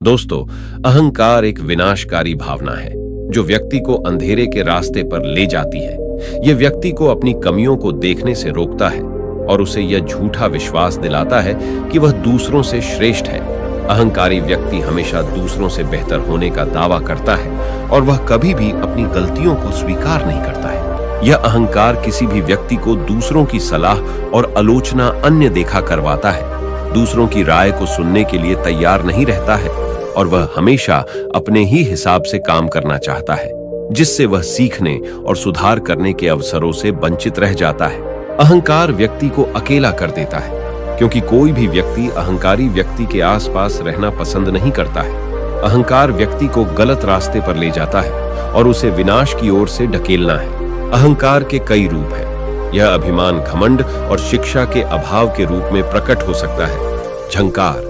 दोस्तों, अहंकार एक विनाशकारी भावना है जो व्यक्ति को अंधेरे के रास्ते पर ले जाती है। यह व्यक्ति को अपनी कमियों को देखने से रोकता है और उसे यह झूठा विश्वास दिलाता है कि वह दूसरों से श्रेष्ठ है। अहंकारी व्यक्ति हमेशा दूसरों से बेहतर होने का दावा करता है और वह कभी भी अपनी गलतियों को स्वीकार नहीं करता है। यह अहंकार किसी भी व्यक्ति को दूसरों की सलाह और आलोचना अन्य देखा करवाता है, दूसरों की राय को सुनने के लिए तैयार नहीं रहता है और वह हमेशा अपने ही हिसाब से काम करना चाहता है, जिससे वह सीखने और सुधार करने के अवसरों से वंचित रह जाता है। अहंकार व्यक्ति को अकेला कर देता है, क्योंकि कोई भी व्यक्ति अहंकारी व्यक्ति के आसपास रहना पसंद नहीं करता है। अहंकार व्यक्ति को गलत रास्ते पर ले जाता है और उसे विनाश की ओर से ढकेलना है। अहंकार के कई रूप हैं। यह अभिमान, घमंड और शिक्षा के अभाव के रूप में प्रकट हो सकता है। झंकार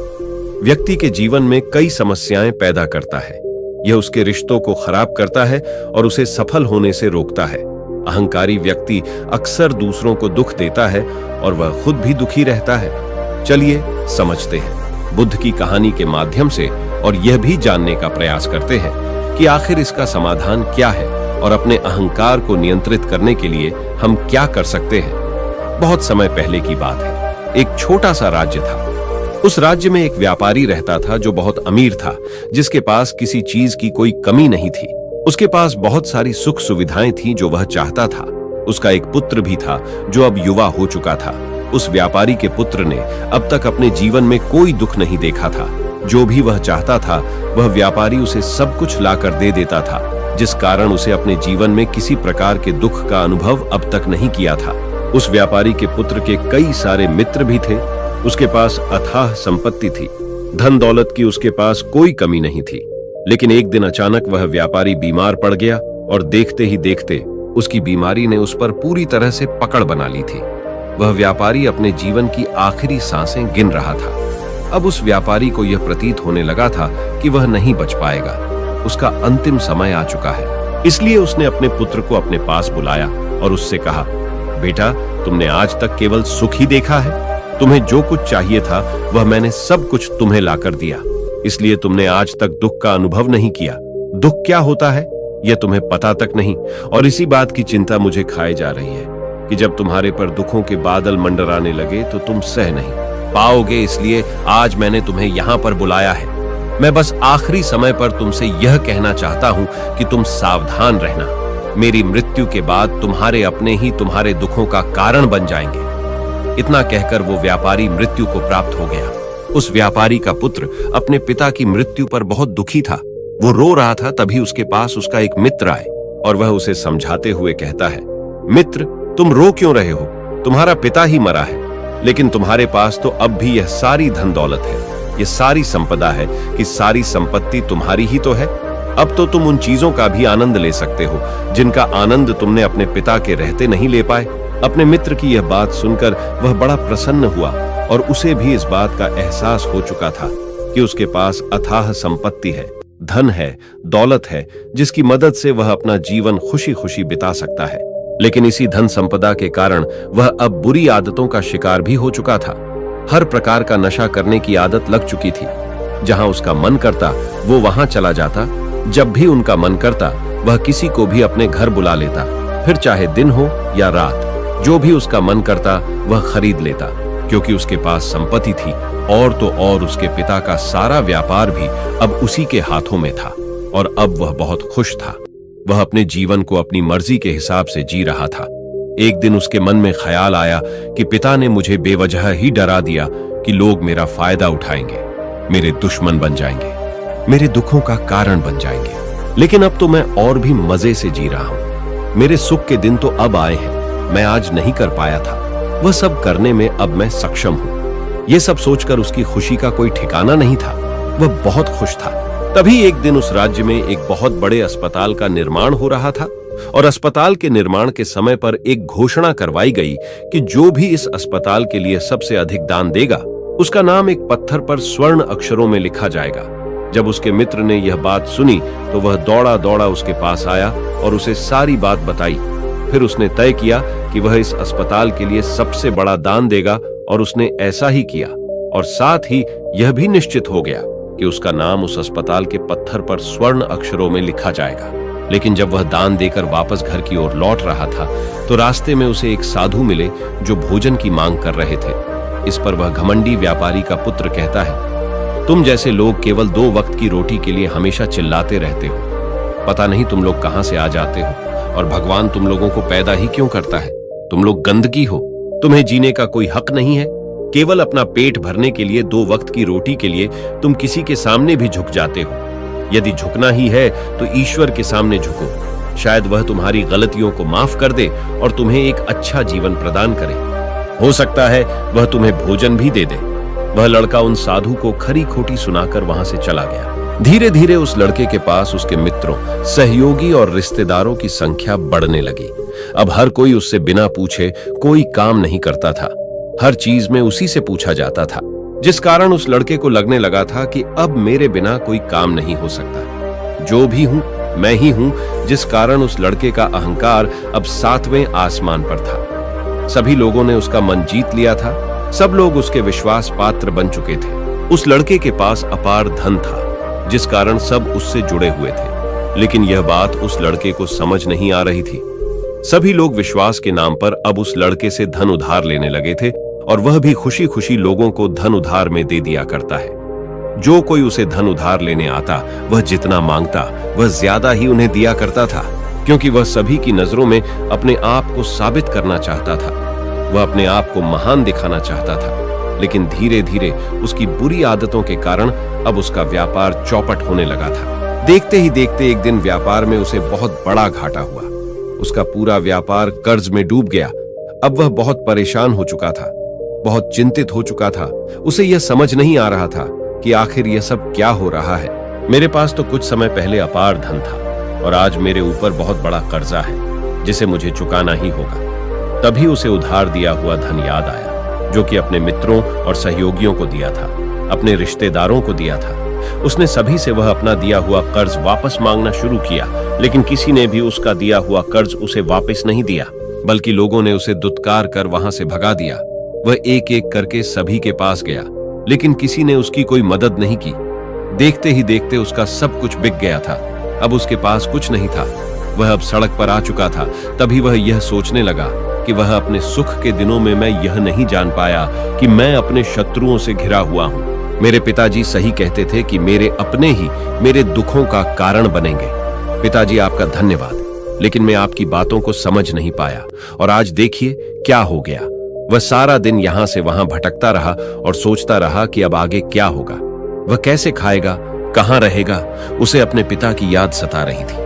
व्यक्ति के जीवन में कई समस्याएं पैदा करता है। यह उसके रिश्तों को खराब करता है और उसे सफल होने से रोकता है। अहंकारी व्यक्ति अक्सर दूसरों को दुख देता है और वह खुद भी दुखी रहता है। चलिए समझते हैं बुद्ध की कहानी के माध्यम से और यह भी जानने का प्रयास करते हैं कि आखिर इसका समाधान क्या है और अपने अहंकार को नियंत्रित करने के लिए हम क्या कर सकते हैं। बहुत समय पहले की बात है। एक छोटा सा राज्य था। उस राज्य में एक व्यापारी रहता था जो बहुत अमीर था, जिसके पास किसी चीज की कोई कमी नहीं थी। उसके पास बहुत सारी सुख सुविधाएं थी जो वह चाहता था। उसका एक पुत्र भी था जो अब युवा हो चुका था। उस व्यापारी के पुत्र ने अब तक अपने जीवन में कोई दुख नहीं देखा था। जो भी वह चाहता था वह व्यापारी उसे सब कुछ लाकर दे देता था, जिस कारण उसे अपने जीवन में किसी प्रकार के दुख का अनुभव अब तक नहीं किया था। उस व्यापारी के पुत्र के कई सारे मित्र भी थे। उसके पास अथाह संपत्ति थी। धन दौलत की उसके पास कोई कमी नहीं थी। लेकिन एक दिन अचानक वह व्यापारी बीमार पड़ गया और देखते ही देखते उसकी बीमारी ने उस पर पूरी तरह से पकड़ बना ली थी। वह व्यापारी अपने जीवन की आखिरी सांसें गिन रहा था। अब उस व्यापारी को यह प्रतीत होने लगा था कि वह नहीं बच पाएगा। उसका अंतिम समय आ चुका है। इसलिए उसने अपने पुत्र को अपने पास बुलाया और उससे कहा, बेटा, तुमने आज तक केवल सुख ही देखा है। तुम्हें जो कुछ चाहिए था वह मैंने सब कुछ तुम्हें लाकर दिया, इसलिए तुमने आज तक दुख का अनुभव नहीं किया। दुख क्या होता है यह तुम्हें पता तक नहीं, और इसी बात की चिंता मुझे खाए जा रही है कि जब तुम्हारे पर दुखों के बादल मंडराने लगे तो तुम सह नहीं पाओगे। इसलिए आज मैंने तुम्हें यहाँ पर बुलाया है। मैं बस आखिरी समय पर तुमसे यह कहना चाहता हूँ कि तुम सावधान रहना। मेरी मृत्यु के बाद तुम्हारे अपने ही तुम्हारे दुखों का कारण बन जाएंगे। इतना कहकर वो व्यापारी मृत्यु को प्राप्त हो गया। उस व्यापारी का पुत्र अपने पिता की मृत्यु पर बहुत दुखी था। वो रो रहा था। तभी उसके पास उसका एक मित्र आए और वह उसे समझाते हुए कहता है, मित्र, तुम रो क्यों रहे हो? तुम्हारा पिता ही मरा है, लेकिन तुम्हारे पास तो अब भी यह सारी धन दौलत है, यह सारी संपदा है कि सारी संपत्ति तुम्हारी ही तो है। अब तो तुम उन चीजों का भी आनंद ले सकते हो जिनका आनंद तुमने अपने पिता के रहते नहीं ले पाए। अपने मित्र की यह बात सुनकर वह बड़ा प्रसन्न हुआ और उसे भी इस बात का एहसास हो चुका था कि उसके पास अथाह संपत्ति है, धन है, दौलत है, जिसकी मदद से वह अपना जीवन खुशी खुशी बिता सकता है। लेकिन इसी धन संपदा के कारण वह अब बुरी आदतों का शिकार भी हो चुका था। हर प्रकार का नशा करने की आदत लग चुकी थी। जहां उसका मन करता वो वहां चला जाता। जब भी उनका मन करता वह किसी को भी अपने घर बुला लेता, फिर चाहे दिन हो या रात, जो भी उसका मन करता वह खरीद लेता, क्योंकि उसके पास संपत्ति थी। और तो और उसके पिता का सारा व्यापार भी अब उसी के हाथों में था और अब वह बहुत खुश था। वह अपने जीवन को अपनी मर्जी के हिसाब से जी रहा था। एक दिन उसके मन में ख्याल आया कि पिता ने मुझे बेवजह ही डरा दिया कि लोग मेरा फायदा उठाएंगे, मेरे दुश्मन बन जाएंगे, मेरे दुखों का कारण बन जाएंगे। लेकिन अब तो मैं और भी मजे से जी रहा हूं। मेरे सुख के दिन तो अब आए हैं। मैं आज नहीं कर पाया था, वह सब करने में अब मैं सक्षम हूं। यह सब सोचकर उसकी खुशी का कोई ठिकाना नहीं था। वह बहुत खुश था। तभी एक दिन उस राज्य में एक बहुत बड़े अस्पताल का निर्माण हो रहा था और अस्पताल के निर्माण के समय पर एक घोषणा करवाई गई कि जो भी इस अस्पताल के लिए सबसे अधिक दान देगा उसका नाम एक पत्थर पर स्वर्ण अक्षरों में लिखा जाएगा। जब उसके मित्र ने यह बात सुनी तो वह दौड़ा दौड़ा उसके पास आया और उसे सारी बात बताई। फिर उसने तय किया कि वह इस अस्पताल के लिए सबसे बड़ा दान देगा और उसने ऐसा ही किया। और साथ ही यह भी निश्चित हो गया कि उसका नाम उस अस्पताल के पत्थर पर स्वर्ण अक्षरों में लिखा जाएगा। लेकिन जब वह दान देकर वापस घर की ओर लौट रहा था तो रास्ते में उसे एक साधु मिले जो भोजन की मांग कर रहे थे। इस पर वह घमंडी व्यापारी का पुत्र कहता है, तुम जैसे लोग केवल 2 वक्त की रोटी के लिए हमेशा चिल्लाते रहते हो। पता नहीं तुम लोग कहां से आ जाते हो और भगवान तुम लोगों को पैदा ही क्यों करता है। तुम लोग गंदगी हो, तुम्हें जीने का कोई हक नहीं है। केवल अपना पेट भरने के लिए 2 वक्त की रोटी के लिए तुम किसी के सामने भी झुक जाते हो। यदि झुकना ही है तो ईश्वर के सामने झुको। शायद वह तुम्हारी गलतियों को माफ कर दे और तुम्हें एक अच्छा जीवन प्रदान करे। हो सकता है वह तुम्हें भोजन भी दे दे। वह लड़का उन साधु को खरी खोटी सुनाकर वहां से चला गया। धीरे धीरे उस लड़के के पास उसके मित्रों, सहयोगी और रिश्तेदारों की संख्या बढ़ने लगी। अब हर कोई उससे बिना पूछे कोई काम नहीं करता था। हर चीज में उसी से पूछा जाता था, जिस कारण उस लड़के को लगने लगा था कि अब मेरे बिना कोई काम नहीं हो सकता। जो भी हूं मैं ही हूं, जिस कारण उस लड़के का अहंकार अब 7वें आसमान पर था। सभी लोगों ने उसका मन जीत लिया था। सब लोग उसके विश्वास पात्र बन चुके थे। उस लड़के के पास अपार धन था, जिस कारण सब उससे जुड़े हुए थे। लेकिन यह बात उस लड़के को समझ नहीं आ रही थी। सभी लोग विश्वास के नाम पर अब उस लड़के से धन उधार लेने लगे थे और वह भी खुशी खुशी लोगों को धन उधार में दे दिया करता है। जो कोई उसे धन उधार लेने आता, वह जितना मांगता वह ज्यादा ही उन्हें दिया करता था, क्योंकि वह सभी की नजरों में अपने आप को साबित करना चाहता था। वह अपने आप को महान दिखाना चाहता था। लेकिन धीरे धीरे उसकी बुरी आदतों के कारण अब उसका व्यापार चौपट होने लगा था। देखते ही देखते एक दिन व्यापार में उसे बहुत बड़ा घाटा हुआ। उसका पूरा व्यापार कर्ज में डूब गया। अब वह बहुत परेशान हो चुका था, बहुत चिंतित हो चुका था। उसे यह समझ नहीं आ रहा था कि आखिर यह सब क्या हो रहा है। मेरे पास तो कुछ समय पहले अपार धन था और आज मेरे ऊपर बहुत बड़ा कर्जा है जिसे मुझे चुकाना ही होगा। तभी उसे उधार दिया हुआ धन याद आया, जो कि अपने मित्रों और सहयोगियों को दिया था, अपने रिश्तेदारों को दिया था। उसने सभी से वह अपना दिया हुआ कर्ज वापस मांगना शुरू किया, लेकिन किसी ने भी उसका दिया हुआ कर्ज उसे वापस नहीं दिया, बल्कि लोगों ने उसे दुत्कार कर वहां से भगा दिया। वह एक एक करके सभी के पास गया, लेकिन किसी ने उसकी कोई मदद नहीं की। देखते ही देखते उसका सब कुछ बिक गया था। अब उसके पास कुछ नहीं था। वह अब सड़क पर आ चुका था। तभी वह यह सोचने लगा कि वह अपने सुख के दिनों में मैं यह नहीं जान पाया कि मैं अपने शत्रुओं से घिरा हुआ हूं। मेरे पिताजी सही कहते थे कि मेरे अपने ही मेरे दुखों का कारण बनेंगे। पिताजी, आपका धन्यवाद, लेकिन मैं आपकी बातों को समझ नहीं पाया और आज देखिए क्या हो गया। वह सारा दिन यहां से वहां भटकता रहा और सोचता रहा कि अब आगे क्या होगा। वह कैसे खाएगा, कहां रहेगा। उसे अपने पिता की याद सता रही थी।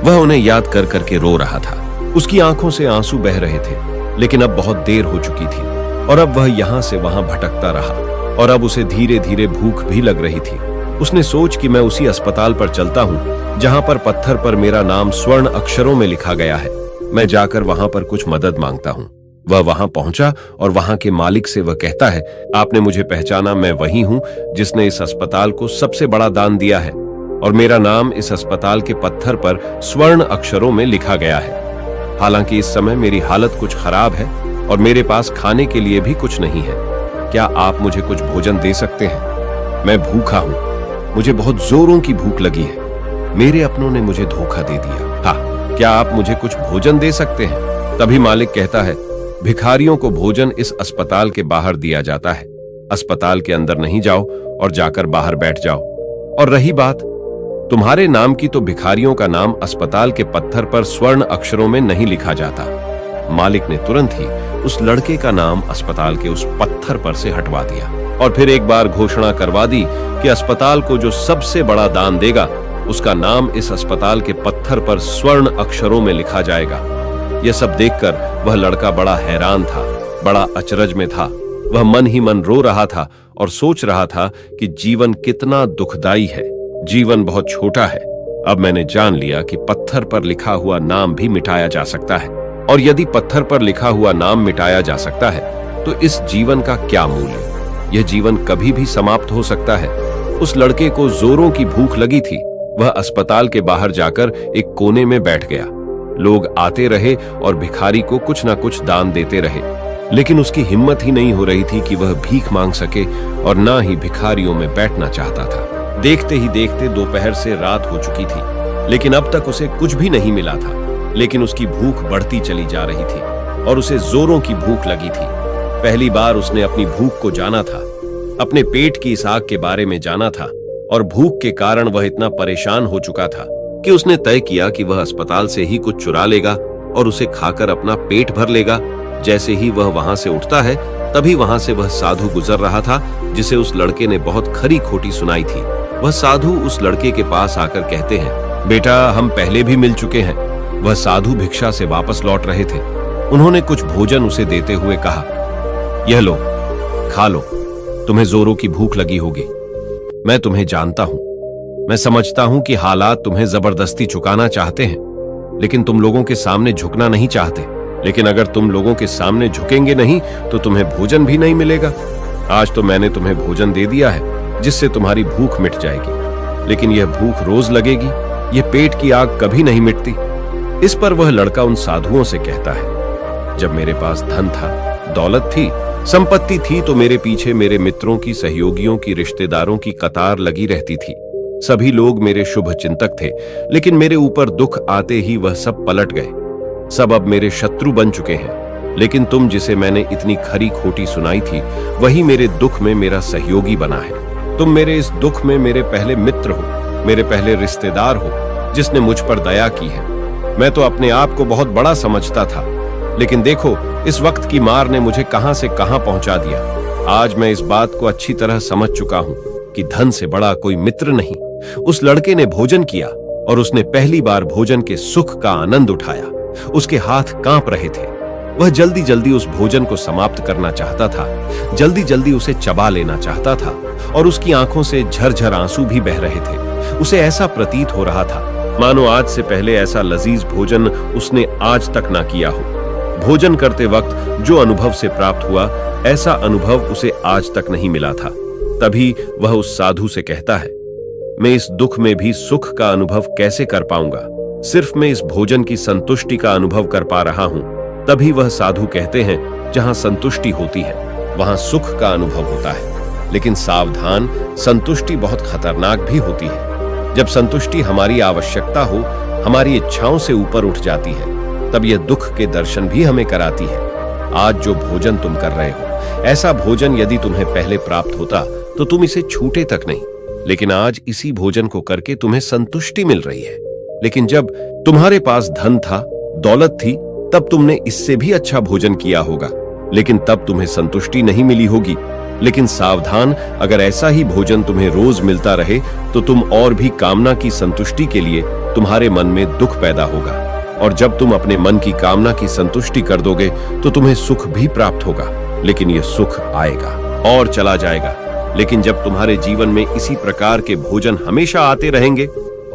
वह उन्हें याद कर करके रो रहा था। उसकी आंखों से आंसू बह रहे थे, लेकिन अब बहुत देर हो चुकी थी और अब वह यहां से वहां भटकता रहा और अब उसे धीरे धीरे भूख भी लग रही थी। उसने सोच कि मैं उसी अस्पताल पर चलता हूं जहां पर पत्थर पर मेरा नाम स्वर्ण अक्षरों में लिखा गया है। मैं जाकर वहां पर कुछ मदद मांगता हूं। वह वहां पहुंचा और वहां के मालिक से वह कहता है, आपने मुझे पहचाना, मैं वही हूं जिसने इस अस्पताल को सबसे बड़ा दान दिया है और मेरा नाम इस अस्पताल के पत्थर पर स्वर्ण अक्षरों में लिखा गया है। हालांकि इस समय मेरी हालत कुछ खराब है और मेरे पास खाने के लिए भी कुछ नहीं है। क्या आप मुझे कुछ भोजन दे सकते हैं? मैं भूखा हूं, मुझे बहुत जोरों की भूख लगी है। मेरे अपनों ने मुझे धोखा दे दिया। हाँ, क्या आप मुझे कुछ भोजन दे सकते हैं? तभी मालिक कहता है, भिखारियों को भोजन इस अस्पताल के बाहर दिया जाता है। अस्पताल के अंदर नहीं जाओ और जाकर बाहर बैठ जाओ। और रही बात तुम्हारे नाम की, तो भिखारियों का नाम अस्पताल के पत्थर पर स्वर्ण अक्षरों में नहीं लिखा जाता। मालिक ने तुरंत ही उस लड़के का नाम अस्पताल के उस पत्थर पर से हटवा दिया और फिर एक बार घोषणा करवा दी कि अस्पताल को जो सबसे बड़ा दान देगा, उसका नाम इस अस्पताल के पत्थर पर स्वर्ण अक्षरों में लिखा जाएगा। यह सब देखकर वह लड़का बड़ा हैरान था, बड़ा अचरज में था। वह मन ही मन रो रहा था और सोच रहा था कि जीवन कितना दुखदाई है। जीवन बहुत छोटा है। अब मैंने जान लिया कि पत्थर पर लिखा हुआ नाम भी मिटाया जा सकता है, और यदि पत्थर पर लिखा हुआ नाम मिटाया जा सकता है तो इस जीवन का क्या मूल्य। यह जीवन कभी भी समाप्त हो सकता है। उस लड़के को जोरों की भूख लगी थी। वह अस्पताल के बाहर जाकर एक कोने में बैठ गया। लोग आते रहे और भिखारी को कुछ ना कुछ दान देते रहे, लेकिन उसकी हिम्मत ही नहीं हो रही थी कि वह भीख मांग सके और ना ही भिखारियों में बैठना चाहता था। देखते ही देखते दोपहर से रात हो चुकी थी, लेकिन अब तक उसे कुछ भी नहीं मिला था। लेकिन उसकी भूख बढ़ती चली जा रही थी और उसे जोरों की भूख लगी थी। पहली बार उसने अपनी भूख को जाना था, अपने पेट की इस आग के बारे में जाना था, और भूख के कारण वह इतना परेशान हो चुका था कि उसने तय किया कि वह अस्पताल से ही कुछ चुरा लेगा और उसे खाकर अपना पेट भर लेगा। जैसे ही वह वहां से उठता है, तभी वहां से वह साधु गुजर रहा था जिसे उस लड़के ने बहुत खरी खोटी सुनाई थी। वह साधु उस लड़के के पास आकर कहते हैं, बेटा, हम पहले भी मिल चुके हैं। वह साधु भिक्षा से वापस लौट रहे थे। उन्होंने कुछ भोजन उसे देते हुए कहा, यह लो, खा लो, तुम्हें जोरों की भूख लगी होगी। मैं तुम्हें जानता हूं, मैं समझता हूं कि हालात तुम्हें जबरदस्ती झुकाना चाहते हैं, लेकिन तुम लोगों के सामने झुकना नहीं चाहते। लेकिन अगर तुम लोगों के सामने झुकेंगे नहीं तो तुम्हें भोजन भी नहीं मिलेगा। आज तो मैंने तुम्हें भोजन दे दिया है जिससे तुम्हारी भूख मिट जाएगी, लेकिन यह भूख रोज लगेगी, यह पेट की आग कभी नहीं मिटती। इस पर वह लड़का उन साधुओं से कहता है, जब मेरे पास धन था, दौलत थी, संपत्ति थी, तो मेरे पीछे मेरे मित्रों की, सहयोगियों की, रिश्तेदारों की कतार लगी रहती थी। सभी लोग मेरे शुभ चिंतक थे, लेकिन मेरे ऊपर दुख आते ही वह सब पलट गए। सब अब मेरे शत्रु बन चुके हैं। लेकिन तुम, जिसे मैंने इतनी खरी खोटी सुनाई थी, वही मेरे दुख में मेरा सहयोगी बना है। तुम मेरे इस दुख में मेरे पहले मित्र हो, मेरे पहले रिश्तेदार हो, जिसने मुझ पर दया की है। मैं तो अपने आप को बहुत बड़ा समझता था, लेकिन देखो इस वक्त की मार ने मुझे कहां से कहां पहुंचा दिया। आज मैं इस बात को अच्छी तरह समझ चुका हूं कि धन से बड़ा कोई मित्र नहीं। उस लड़के ने भोजन किया और उसने पहली बार भोजन के सुख का आनंद उठाया। उसके हाथ कांप रहे थे। वह जल्दी जल्दी उस भोजन को समाप्त करना चाहता था, जल्दी जल्दी उसे चबा लेना चाहता था, और उसकी आंखों से झरझर आंसू भी बह रहे थे। उसे ऐसा प्रतीत हो रहा था मानो आज से पहले ऐसा लजीज भोजन उसने आज तक ना किया हो। भोजन करते वक्त जो अनुभव से प्राप्त हुआ, ऐसा अनुभव उसे आज तक नहीं मिला था। तभी वह उस साधु से कहता है, मैं इस दुख में भी सुख का अनुभव कैसे कर पाऊंगा? सिर्फ मैं इस भोजन की संतुष्टि का अनुभव कर पा रहा हूं। तभी वह साधु कहते हैं, जहां संतुष्टि होती है वहां सुख का अनुभव होता है। लेकिन सावधान, संतुष्टि बहुत खतरनाक भी होती है। जब संतुष्टि हमारी आवश्यकता हो, हमारी इच्छाओं से ऊपर उठ जाती है, तब यह दुख के दर्शन भी हमें कराती है। आज जो भोजन तुम कर रहे हो, ऐसा भोजन यदि तुम्हें पहले प्राप्त होता तो तुम इसे छूटे तक नहीं। लेकिन आज इसी भोजन को करके तुम्हें संतुष्टि मिल रही है। लेकिन जब तुम्हारे पास धन था, दौलत थी, तब तुमने इससे भी अच्छा भोजन किया होगा, लेकिन तब तुम्हें संतुष्टि नहीं मिली होगी। लेकिन सावधान, अगर ऐसा ही भोजन तुम्हें रोज मिलता रहे तो तुम और भी कामना की संतुष्टि के लिए तुम्हारे मन में दुख पैदा होगा, और जब तुम अपने मन की कामना की संतुष्टि कर दोगे तो तुम्हें सुख भी प्राप्त होगा। लेकिन यह सुख आएगा और चला जाएगा। लेकिन जब तुम्हारे जीवन में इसी प्रकार के भोजन हमेशा आते रहेंगे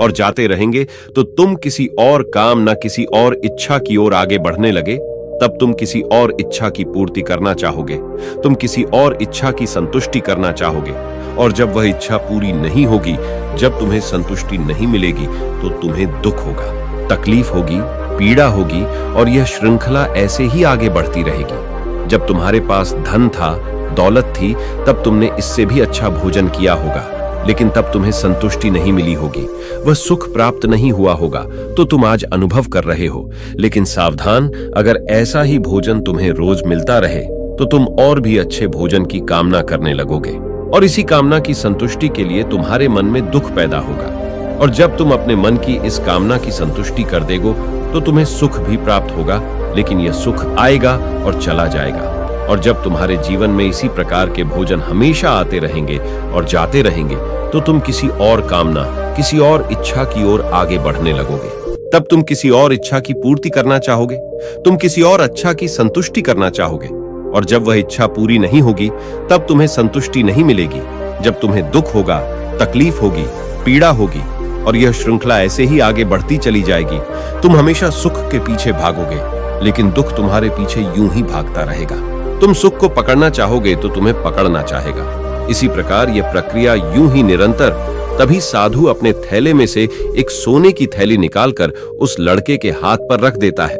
और जाते रहेंगे, तो तुम किसी और काम न किसी और इच्छा की ओर आगे बढ़ने लगे। तब तुम किसी और इच्छा की पूर्ति करना चाहोगे, तुम किसी और इच्छा की संतुष्टि करना चाहोगे, और जब वह इच्छा पूरी नहीं होगी, जब तुम्हें संतुष्टि नहीं मिलेगी, तो तुम्हें दुख होगा, तकलीफ होगी, पीड़ा होगी, और यह श्रृंखला ऐसे ही आगे बढ़ती रहेगी। जब तुम्हारे पास धन था, दौलत थी, तब तुमने इससे भी अच्छा भोजन किया होगा, लेकिन तब तुम्हें संतुष्टि नहीं मिली होगी, वह सुख प्राप्त नहीं हुआ होगा, तो तुम आज अनुभव कर रहे हो। लेकिन सावधान, अगर ऐसा ही भोजन तुम्हें रोज मिलता रहे तो तुम और भी अच्छे भोजन की कामना करने लगोगे, और इसी कामना की संतुष्टि के लिए तुम्हारे मन में दुख पैदा होगा। और जब तुम अपने मन की इस कामना की संतुष्टि कर देगो तो तुम्हें सुख भी प्राप्त होगा, लेकिन यह सुख आएगा और चला जाएगा। और जब तुम्हारे जीवन में इसी प्रकार के भोजन हमेशा आते रहेंगे और जाते रहेंगे, तो तुम किसी और कामना, किसी और इच्छा की ओर आगे बढ़ने लगोगे। तब तुम किसी और इच्छा की पूर्ति करना चाहोगे, तुम किसी और अच्छा की संतुष्टि करना चाहोगे, और जब वह इच्छा पूरी नहीं होगी, तब तुम्हें संतुष्टि नहीं मिलेगी। जब तुम्हें दुख होगा, तकलीफ होगी, पीड़ा होगी, और यह श्रृंखला ऐसे ही आगे बढ़ती चली जाएगी। तुम हमेशा सुख के पीछे भागोगे, लेकिन दुख तुम्हारे पीछे यूं ही भागता रहेगा। तुम सुख को पकड़ना चाहोगे तो तुम्हें पकड़ना चाहेगा। इसी प्रकार यह प्रक्रिया यूं ही निरंतर। तभी साधु अपने थैले में से एक सोने की थैली निकालकर उस लड़के के हाथ पर रख देता है।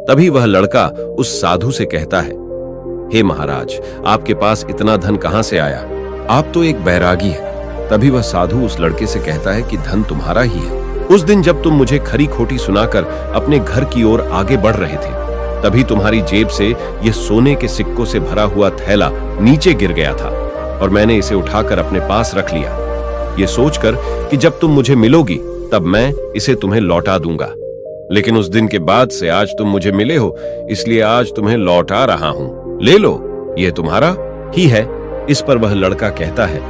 तभी वह लड़का उस साधु से कहता है, हे महाराज, आपके पास इतना धन कहां से आया? आप तो एक बैरागी हैं, तभी वह साधु उस लड़के से कहता है कि धन तुम्हारा ही है। उस दिन जब तुम मुझे खरी खोटी सुनाकर अपने घर की ओर आगे बढ़ रहे थे, तभी तुम्हारी जेब से यह सोने के सिक्कों से भरा हुआ थैला नीचे गिर गया था और मैंने इसे उठाकर अपने पास रख लिया, ये सोचकर कि जब तुम मुझे मिलोगी तब मैं इसे तुम्हें लौटा दूंगा। लेकिन उस दिन के बाद से आज तुम मुझे मिले हो, इसलिए आज तुम्हें लौटा रहा हूं। ले लो, यह तुम्हारा ही है। इस पर वह लड़का कहता है,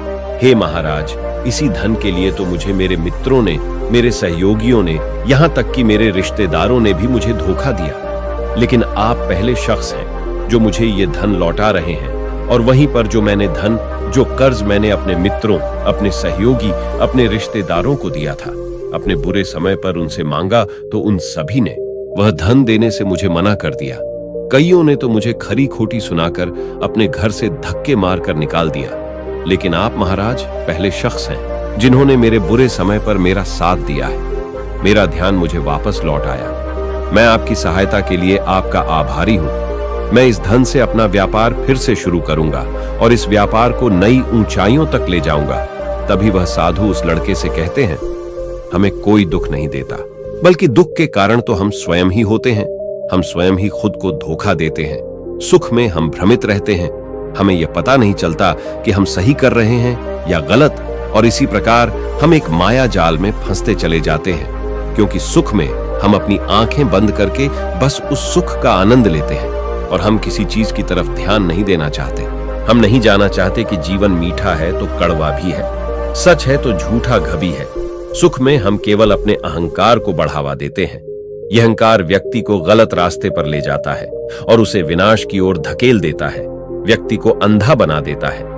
हे महाराज, इसी धन के लिए तो मुझे मेरे मित्रों ने, मेरे सहयोगियों ने, यहां तक कि मेरे रिश्तेदारों ने भी मुझे धोखा दिया। लेकिन आप पहले शख्स हैं जो मुझे ये धन लौटा रहे हैं, और वहीं पर जो कर्ज मैंने अपने मित्रों, अपने सहयोगी, अपने रिश्तेदारों को दिया था, अपने बुरे समय पर उनसे मांगा तो उन सभी ने वह धन देने से मुझे मना कर दिया। कईयों ने तो मुझे खरी खोटी सुनाकर अपने घर से धक्के मारकर निकाल दिया। लेकिन आप महाराज पहले शख्स हैं जिन्होंने मेरे बुरे समय पर मेरा साथ दिया है। मेरा ध्यान मुझे वापस लौट आया। मैं आपकी सहायता के लिए आपका आभारी हूं। मैं इस धन से अपना व्यापार फिर से शुरू करूंगा और इस व्यापार को नई ऊंचाइयों तक ले जाऊंगा। तभी वह साधु उस लड़के से कहते हैं, हमें कोई दुख नहीं देता, बल्कि दुख के कारण तो हम स्वयं ही होते हैं। हम स्वयं ही खुद को धोखा देते हैं। सुख में हम भ्रमित रहते हैं। हमें यह पता नहीं चलता कि हम सही कर रहे हैं या गलत, और इसी प्रकार हम एक माया जाल में फंसते चले जाते हैं, क्योंकि सुख में हम अपनी आंखें बंद करके बस उस सुख का आनंद लेते हैं और हम किसी चीज की तरफ ध्यान नहीं देना चाहते। हम नहीं जाना चाहते कि जीवन मीठा है तो कड़वा भी है, सच है तो झूठा भी है। सुख में हम केवल अपने अहंकार को बढ़ावा देते हैं। यह अहंकार व्यक्ति को गलत रास्ते पर ले जाता है और उसे विनाश की ओर धकेल देता है, व्यक्ति को अंधा बना देता है।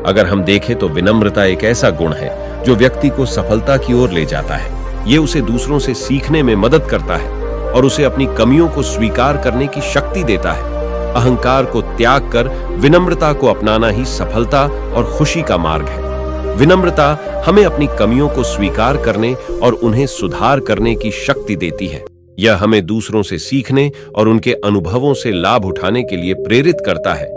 अगर हम देखें तो विनम्रता एक ऐसा गुण है जो व्यक्ति को सफलता की ओर ले जाता है। ये उसे दूसरों से सीखने में मदद करता है और उसे अपनी कमियों को स्वीकार करने की शक्ति देता है। अहंकार को त्याग कर विनम्रता को अपनाना ही सफलता और खुशी का मार्ग है। विनम्रता हमें अपनी कमियों को स्वीकार करने और उन्हें सुधार करने की शक्ति देती है। यह हमें दूसरों से सीखने और उनके अनुभवों से लाभ उठाने के लिए प्रेरित करता है।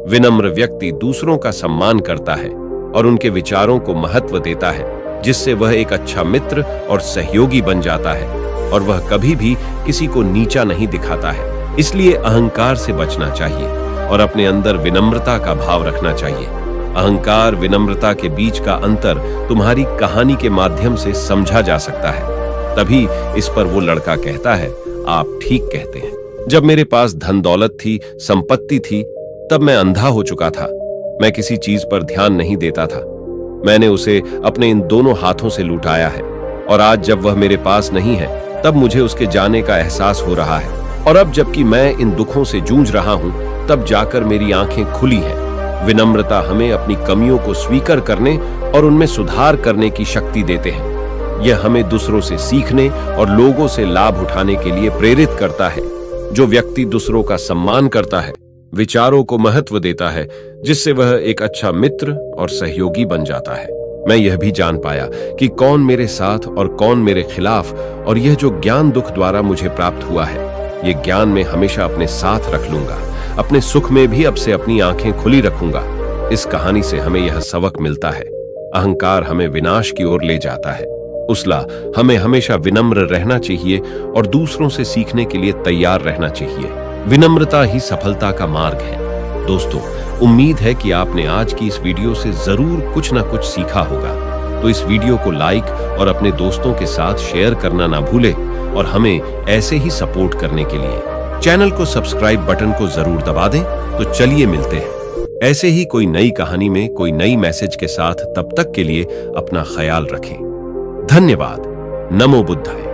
विनम्र व्यक्ति दूसरों का सम्मान करता है और उनके विचारों को महत्व देता है, जिससे वह एक अच्छा मित्र और सहयोगी बन जाता है और वह कभी भी किसी को नीचा नहीं दिखाता है। इसलिए अहंकार से बचना चाहिए और अपने अंदर विनम्रता का भाव रखना चाहिए। अहंकार विनम्रता के बीच का अंतर तुम्हारी कहानी के माध्यम से समझा जा सकता है। तभी इस पर वो लड़का कहता है, आप ठीक कहते हैं। जब मेरे पास धन दौलत थी, संपत्ति थी, तब मैं अंधा हो चुका था। मैं किसी चीज पर ध्यान नहीं देता था। मैंने उसे अपने इन दोनों हाथों से लुटाया है और आज जब वह मेरे पास नहीं है, तब मुझे उसके जाने का एहसास हो रहा है। और अब जबकि मैं इन दुखों से जूझ रहा हूं, तब जाकर मेरी आंखें खुली हैं। विनम्रता हमें अपनी कमियों को स्वीकार करने और उनमें सुधार करने की शक्ति देते हैं। यह हमें दूसरों से सीखने और लोगों से लाभ उठाने के लिए प्रेरित करता है। जो व्यक्ति दूसरों का सम्मान करता है, विचारों को महत्व देता है, जिससे वह एक अच्छा मित्र और सहयोगी बन जाता है। मैं यह भी जान पाया कि कौन मेरे साथ और कौन मेरे खिलाफ, और यह जो ज्ञान दुख द्वारा मुझे प्राप्त हुआ है, ये ज्ञान मैं हमेशा अपने साथ रख लूंगा। अपने सुख में भी अब से अपनी आंखें खुली रखूंगा। इस कहानी से हमें यह सबक मिलता है, अहंकार हमें विनाश की ओर ले जाता है। उसला हमें हमेशा विनम्र रहना चाहिए और दूसरों से सीखने के लिए तैयार रहना चाहिए। विनम्रता ही सफलता का मार्ग है। दोस्तों, उम्मीद है कि आपने आज की इस वीडियो से जरूर कुछ ना कुछ सीखा होगा। तो इस वीडियो को लाइक और अपने दोस्तों के साथ शेयर करना ना भूलें और हमें ऐसे ही सपोर्ट करने के लिए चैनल को सब्सक्राइब बटन को जरूर दबा दें। तो चलिए मिलते हैं ऐसे ही कोई नई कहानी में कोई नई मैसेज के साथ। तब तक के लिए अपना ख्याल रखें। धन्यवाद। नमो बुद्धाय।